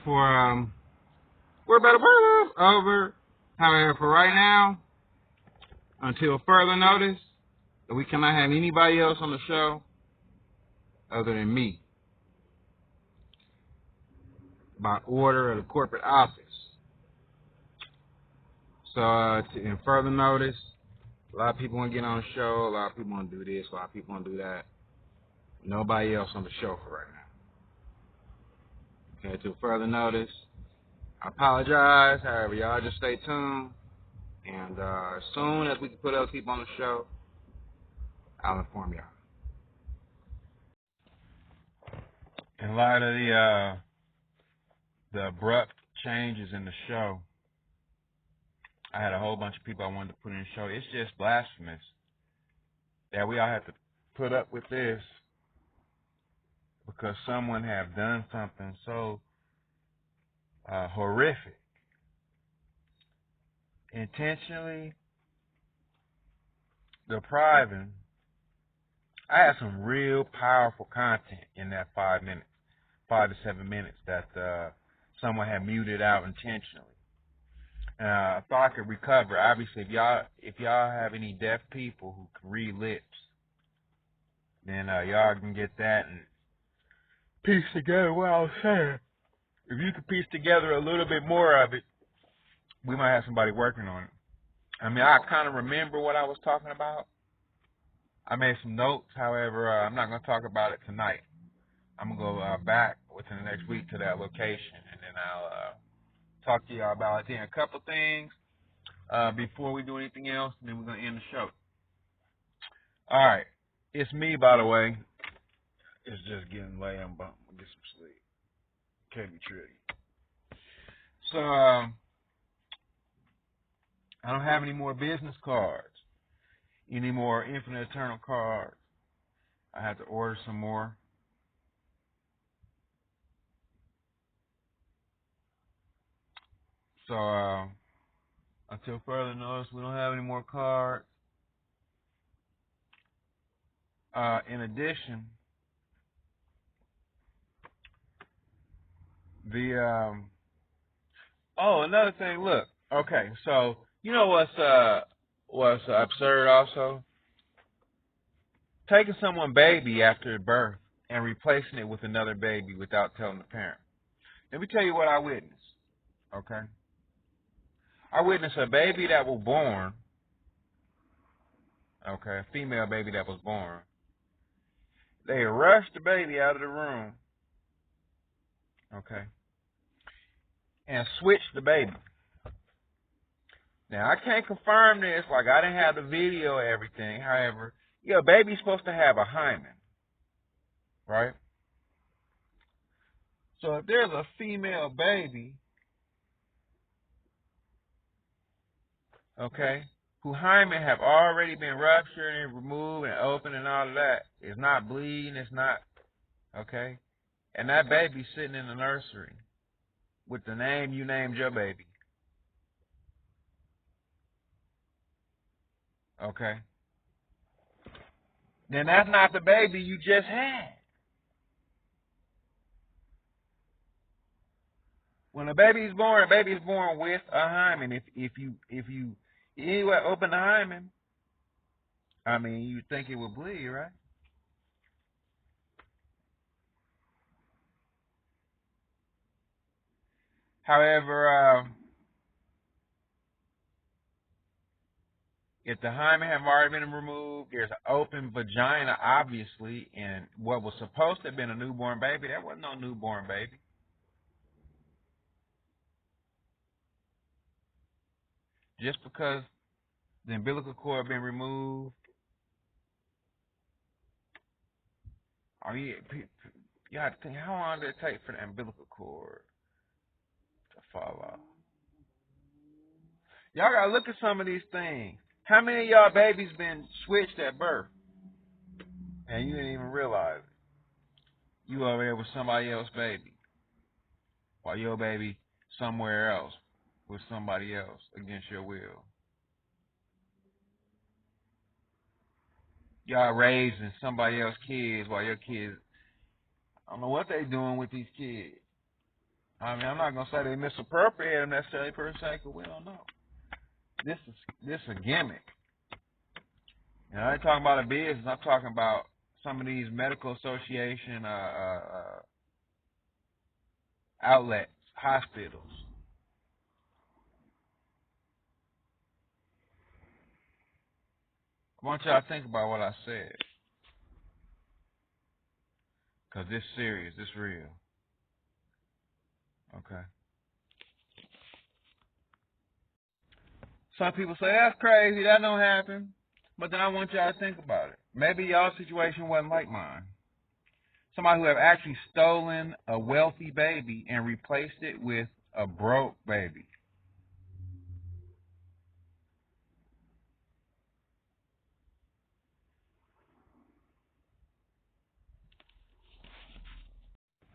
For we're about to burn up over. However, for right now, until further notice, we cannot have anybody else on the show other than me, by order of the corporate office. So, in further notice, a lot of people want to get on the show. A lot of people want to do this. A lot of people want to do that. Nobody else on the show for right now. Okay, till further notice. I apologize. However, y'all just stay tuned. And as soon as we can put other people on the show, I'll inform y'all. In light of the abrupt changes in the show, I had a whole bunch of people I wanted to put in the show. It's just blasphemous that we all have to put up with this because someone have done something so horrific, intentionally depriving. I had some real powerful content in that 5 to 7 minutes that someone had muted out intentionally. I thought I could recover. Obviously, if y'all have any deaf people who can read lips, then y'all can get that and piece together what I was saying. If you could piece together a little bit more of it, we might have somebody working on it. I mean, I kind of remember what I was talking about. I made some notes. However, I'm not going to talk about it tonight. I'm going to go back within the next week to that location, and then I'll talk to y'all about it then. A couple things before we do anything else, and then we're going to end the show. All right. It's me, by the way. It's just getting late. I'm going to get some sleep. Can't be tricky. So, I don't have any more business cards, any more Infinite Eternal cards. I had to order some more. So, until further notice, we don't have any more cards. In addition, another thing, look. Okay, so, you know what's absurd also? Taking someone's baby after birth and replacing it with another baby without telling the parent. Let me tell you what I witnessed, okay? I witnessed a baby that was born, okay, a female baby that was born. They rushed the baby out of the room, okay, and switched the baby. Now, I can't confirm this, like I didn't have the video or everything. However, a baby's supposed to have a hymen, right? So if there's a female baby, okay, whose hymen have already been ruptured and removed and opened and all of that, it's not bleeding, it's not, okay, and that baby's sitting in the nursery with the name you named your baby, okay, then that's not the baby you just had. When a baby's born with a hymen. If you anyway open the hymen, I mean, you think it would bleed, right? However, if the hymen have already been removed, there's an open vagina, obviously, and what was supposed to have been a newborn baby, that wasn't no newborn baby. Just because the umbilical cord been removed, you have to think, how long did it take for the umbilical cord to fall off? Y'all gotta look at some of these things. How many of y'all babies been switched at birth and you didn't even realize it? You over there with somebody else's baby, while your baby somewhere else with somebody else against your will. Y'all raising somebody else's kids while your kids, I don't know what they doing with these kids. I mean, I'm not gonna say they misappropriate them necessarily per se, because we don't know. This is a gimmick. You know, I ain't talking about a business. I'm talking about some of these medical association outlets, hospitals. I want y'all to think about what I said, because this serious, this real. Okay. Some people say that's crazy, that don't happen. But then I want y'all to think about it. Maybe y'all situation wasn't like mine. Somebody who have actually stolen a wealthy baby and replaced it with a broke baby.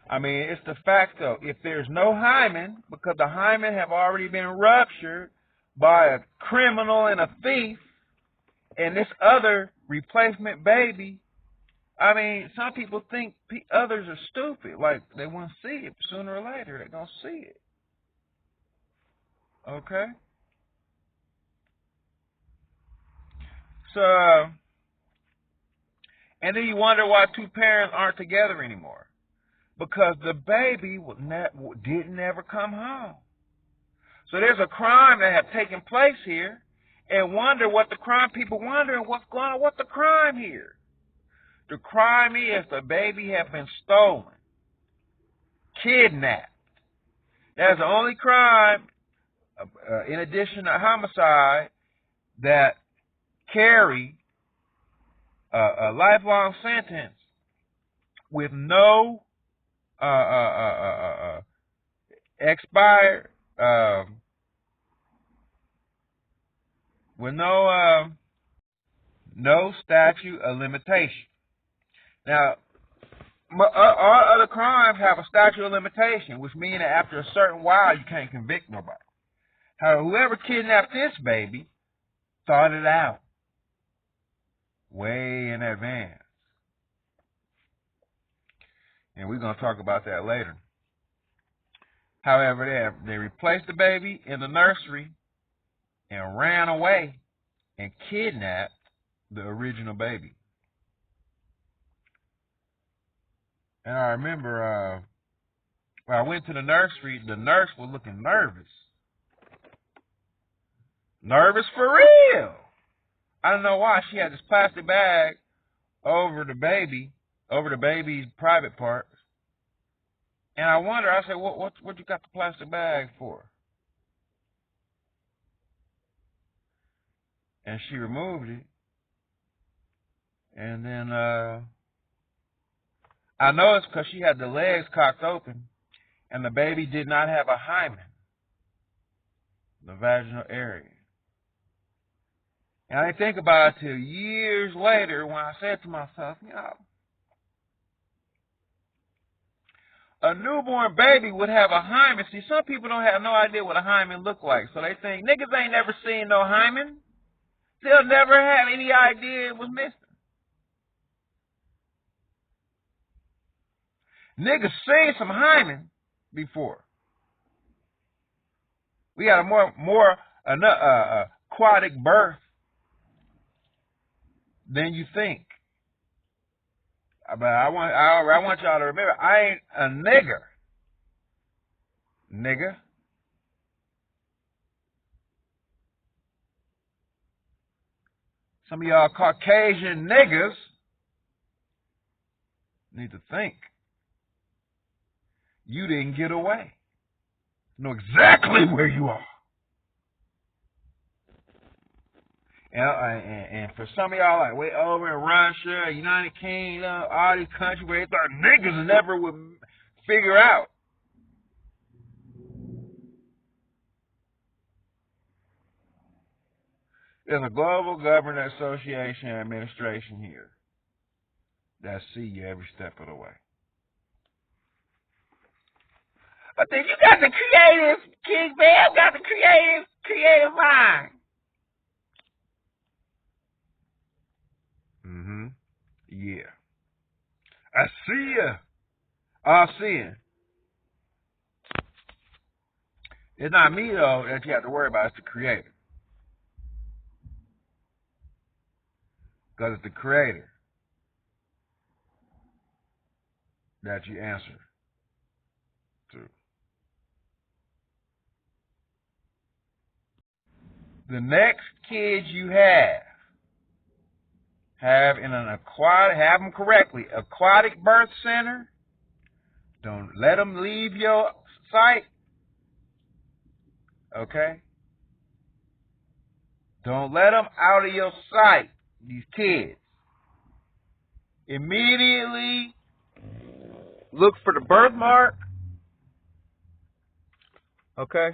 I mean, it's the fact though. If there's no hymen, because the hymen have already been ruptured by a criminal and a thief, and this other replacement baby, I mean, some people think others are stupid. Like, they want to see it. Sooner or later, they're going to see it. Okay? So, and then you wonder why two parents aren't together anymore. Because the baby didn't ever come home. So there's a crime that had taken place here, and wonder what the crime, people wondering what's going on, what's the crime here? The crime is the baby had been stolen, kidnapped. That's the only crime, in addition to homicide, that carry a lifelong sentence with no expired, with no statute of limitation. Now, all other crimes have a statute of limitation, which means that after a certain while you can't convict nobody. However, whoever kidnapped this baby thought it out way in advance. And we're going to talk about that later. However, they replaced the baby in the nursery and ran away and kidnapped the original baby. And I remember when I went to the nursery, the nurse was looking nervous. Nervous for real. I don't know why. She had this plastic bag over the baby's private parts. And I wonder, I said, what you got the plastic bag for? And she removed it. And then I noticed because she had the legs cocked open, and the baby did not have a hymen, the vaginal area. And I didn't think about it till years later when I said to myself, you know, a newborn baby would have a hymen. See, some people don't have no idea what a hymen look like, so they think niggas ain't never seen no hymen. They'll never have any idea it was missing. Niggas seen some hymen before. We got a more aquatic birth than you think. But I want y'all to remember, I ain't a nigger. Nigga. Some of y'all Caucasian niggas need to think. You didn't get away. Know exactly where you are. And for some of y'all, like way over in Russia, United Kingdom, all these countries where they thought niggas never would figure out. There's a global government association and administration here that see you every step of the way. I think you got the creative, King Bam got the creative mind. Yeah. I see ya. I see ya. It's not me, though, that you have to worry about. It's the creator. Because it's the creator that you answer to. The next kids you have in an aquatic, have them correctly, aquatic birth center. Don't let them leave your sight. Okay? Don't let them out of your sight, these kids. Immediately look for the birthmark. Okay?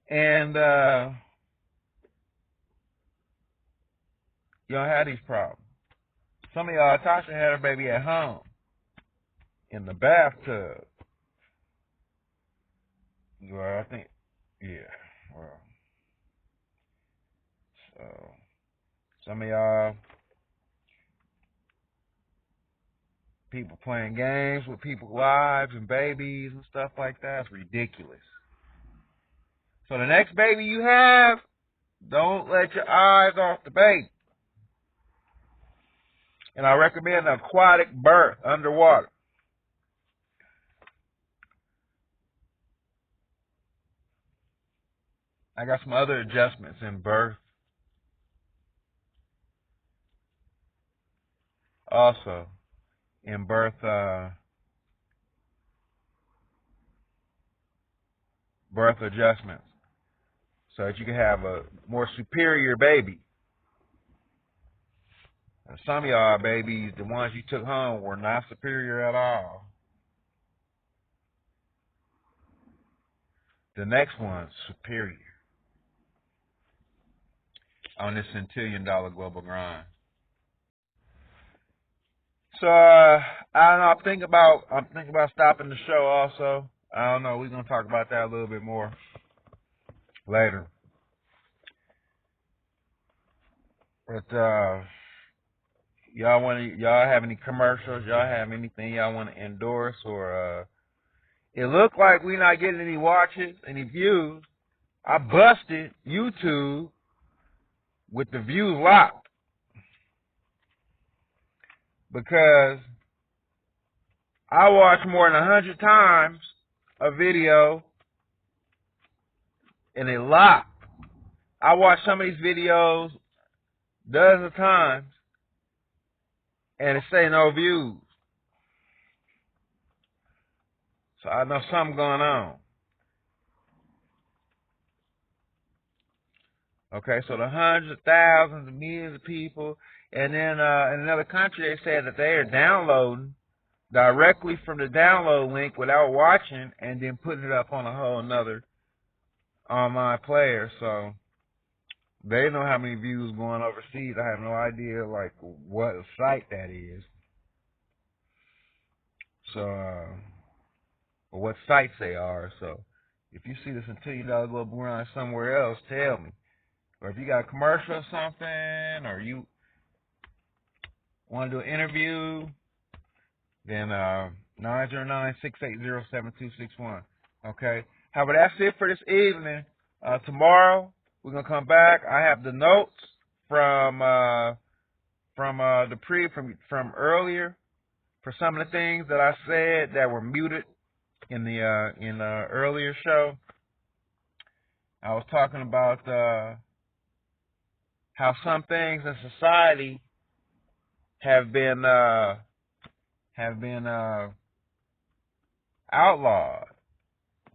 And you don't have these problems. Some of y'all, Tasha had her baby at home in the bathtub. Well, I think, yeah. Well, so some of y'all, people playing games with people's lives and babies and stuff like that. It's ridiculous. So the next baby you have, don't let your eyes off the baby. And I recommend an aquatic birth underwater. I got some other adjustments in birth. Also, in birth adjustments, so that you can have a more superior baby. Some of y'all babies, the ones you took home, were not superior at all. The next one's superior on this Centillion global grind. So I don't know. I'm thinking about stopping the show. Also, I don't know. We're gonna talk about that a little bit more later. But y'all have any commercials? Y'all have anything y'all want to endorse? Or it looked like we're not getting any watches, any views. I busted YouTube with the views locked because I watched more than 100 times a video and it locked. I watched some of these videos dozens of times and it say no views. So I know something going on. Okay, so the hundreds of thousands of millions of people, and then in another country they said that they are downloading directly from the download link without watching and then putting it up on a whole another online player. So they know how many views going overseas. I have no idea like what site that is. So or what sites they are. So if you see this $1 global grind somewhere else, tell me. Or if you got a commercial or something, or you want to do an interview, then 909-680-7261. Okay? However, that's it for this evening. Tomorrow, we're going to come back. I have the notes from earlier for some of the things that I said that were muted in the earlier show. I was talking about how some things in society have been outlawed.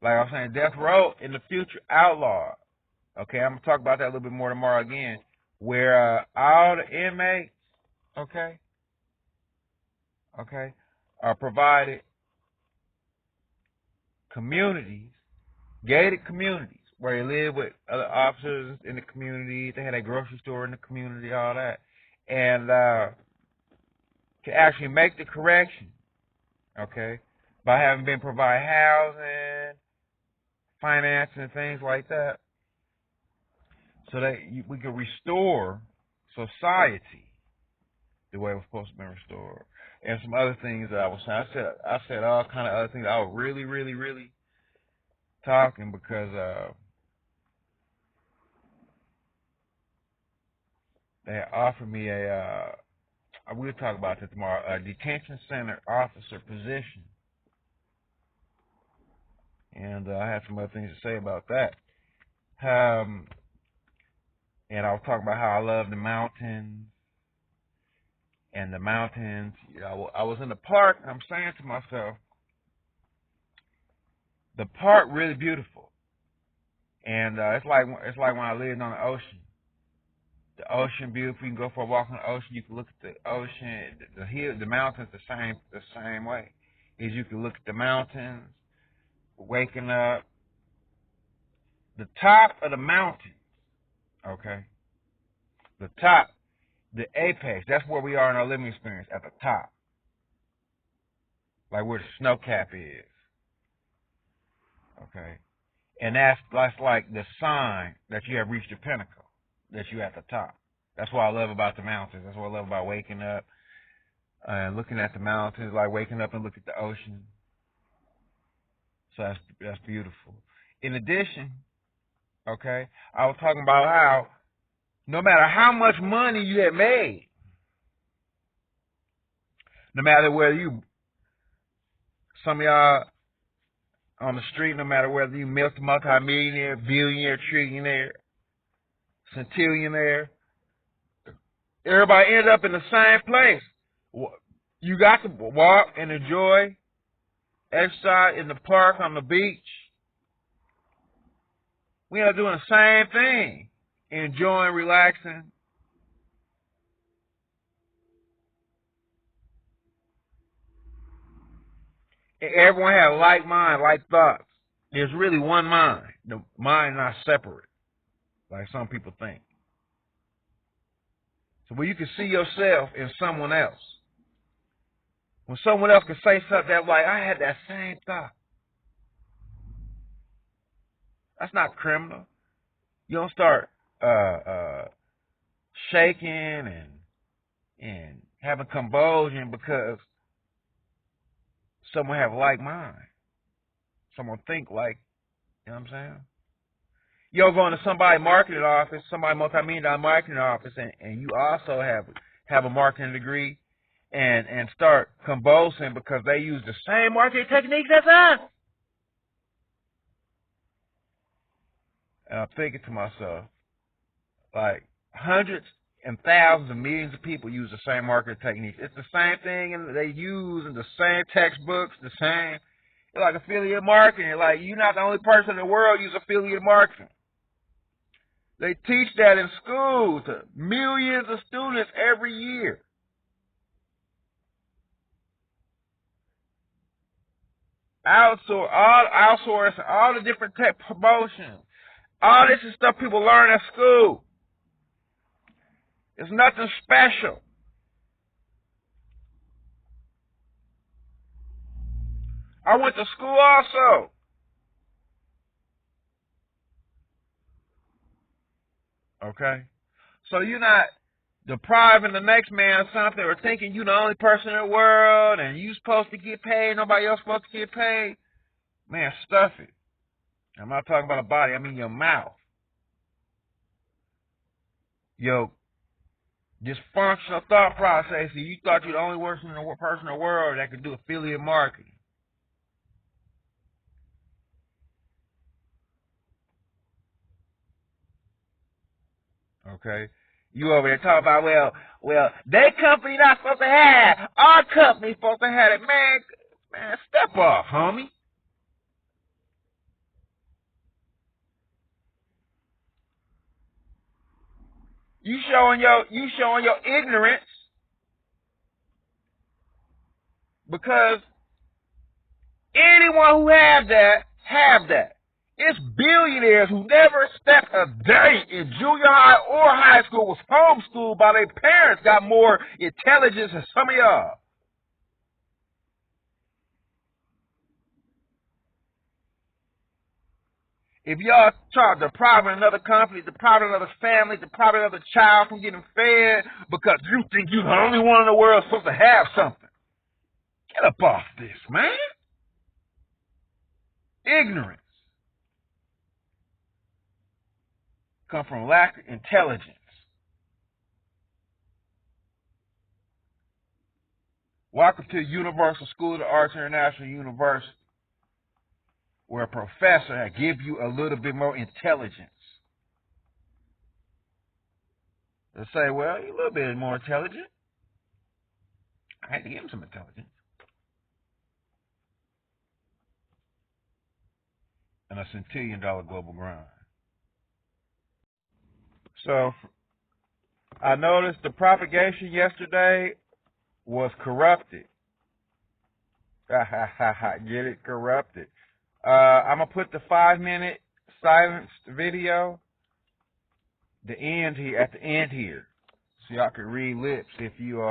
Like I was saying, death row in the future outlawed. Okay, I'm gonna talk about that a little bit more tomorrow again, where all the inmates, okay, are provided communities, gated communities, where they live with other officers in the community. They had a grocery store in the community, all that, and to actually make the correction, okay, by having been provided housing, financing, and things like that, so that we can restore society the way it was supposed to be restored. And some other things that I was saying. I said all kind of other things I was really talking because they offered me we'll talk about that tomorrow, a detention center officer position. And I have some other things to say about that. And I was talking about how I love the mountains. And the mountains, I was in the park, and I'm saying to myself, the park really beautiful. And it's like when I lived on the ocean. The ocean beautiful. You can go for a walk on the ocean. You can look at the ocean, the hill, the mountains the same way. Is you can look at the mountains, waking up, the top of the mountain. Okay, the top, the apex. That's where we are in our living experience, at the top, like where the snow cap is. Okay, and that's like the sign that you have reached the pinnacle, that you're at the top. That's what I love about the mountains. That's what I love about waking up and looking at the mountains, like waking up and look at the ocean. So that's beautiful. In addition, okay, I was talking about how no matter how much money you have made, no matter whether some of y'all on the street, no matter whether you multi-millionaire, billionaire, trillionaire, centillionaire, everybody ended up in the same place. You got to walk and enjoy, exercise in the park, on the beach. We are doing the same thing, enjoying, relaxing. Everyone has like mind, like thoughts. There's really one mind. The mind is not separate, like some people think. So when you can see yourself in someone else, when someone else can say something that's like, I had that same thought. That's not criminal. You don't start shaking and having convulsion because someone have like mind. Someone think like, you know what I'm saying? You don't go into somebody's marketing office, somebody multi-million-dollar marketing office, and you also have a marketing degree and start convulsing because they use the same marketing techniques as us. And I'm thinking to myself, like, hundreds and thousands of millions of people use the same marketing techniques. It's the same thing, and they use in the same textbooks, the same. It's like affiliate marketing. Like, you're not the only person in the world use affiliate marketing. They teach that in school to millions of students every year. Outsourcing all the different tech promotions. All this is stuff people learn at school. It's nothing special. I went to school also. Okay? So you're not depriving the next man of something or thinking you're the only person in the world and you're supposed to get paid, nobody else supposed to get paid. Man, stuff it. I'm not talking about a body, I mean your mouth. Your dysfunctional thought process. You thought you're the only person in the world that could do affiliate marketing. Okay? You over there talking about, well, their company not supposed to have. Our company's supposed to have it. Man, step off, homie. You showing your ignorance because anyone who have that. It's billionaires who never stepped a day in junior high or high school, was homeschooled by their parents, got more intelligence than some of y'all. If y'all try to deprive another company, deprive another family, deprive another child from getting fed because you think you're the only one in the world supposed to have something, get up off this, man. Ignorance. come from lack of intelligence. Welcome to Universal School of the Arts International University, where a professor will give you a little bit more intelligence. They'll say, well, you're a little bit more intelligent. I had to give him some intelligence. And a $Centillion global grind. So I noticed the propagation yesterday was corrupted. Get it? Corrupted. I'm going to put the 5-minute silenced video at the end here. So y'all can read lips if you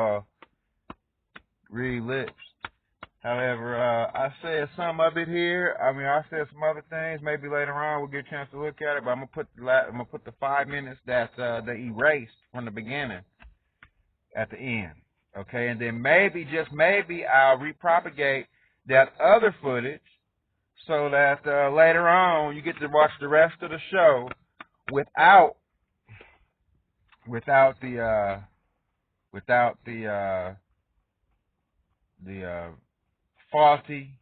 read lips. However, I said some of it here. I mean, I said some other things. Maybe later on we'll get a chance to look at it. But I'm gonna put the 5 minutes that they erased from the beginning at the end. Okay, and then maybe, just maybe, I'll repropagate that other footage so that later on you get to watch the rest of the show without the faulty,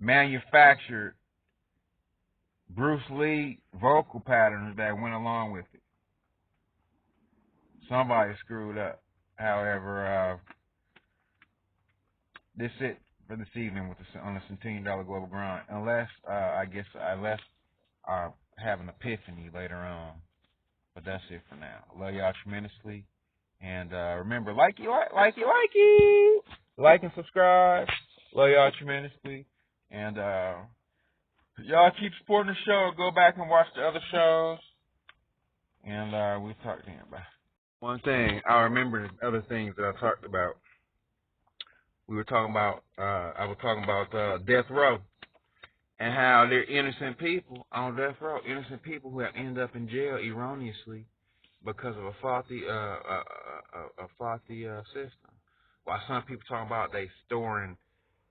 manufactured Bruce Lee vocal patterns that went along with it. Somebody screwed up. However, this is it for this evening on the $Centillion global grind. Unless unless I have an epiphany later on. But that's it for now. Love y'all tremendously. And remember, like and subscribe. Love y'all tremendously. And y'all keep supporting the show. Go back and watch the other shows. And we'll talk again. Bye. One thing, I remember the other things that I talked about. We were talking about, I was talking about death row. And how they're innocent people on death row. Innocent people who have ended up in jail erroneously because of a faulty system. While some people talk about they storing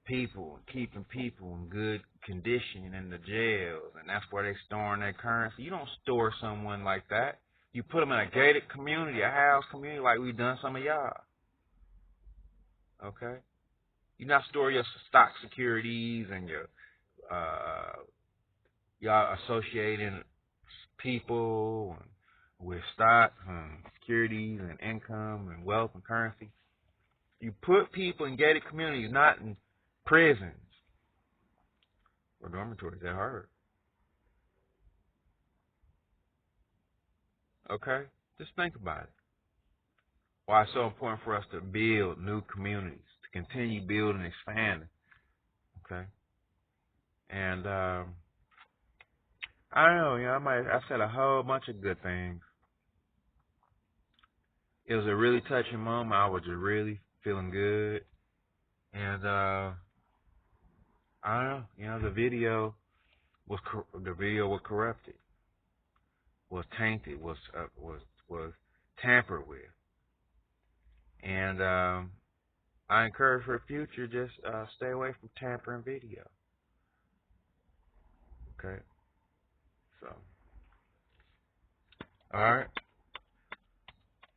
people and keeping people in good condition in the jails, and that's where they storing their currency. You don't store someone like that. You put them in a gated community, a house community, like we've done some of y'all. Okay? You're not storing your stock securities and your y'all associating people with stocks and securities and income and wealth and currency. You put people in gated communities, not in prisons or dormitories. That hurt. Okay? Just think about it. Why it's so important for us to build new communities, to continue building and expanding. Okay? And I don't know, I said a whole bunch of good things. It was a really touching moment. I was just really feeling good. And I don't know, the video was corrupted, was tainted, was tampered with. And I encourage for the future, just stay away from tampering video. Okay? So, alright.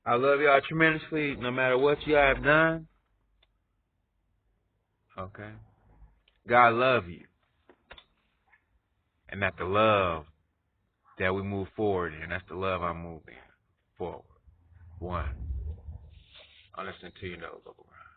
I love y'all tremendously, no matter what y'all have done. Okay? God love you. And that's the love that we move forward in. That's the love I'm moving forward. One. On the Centillion global grind.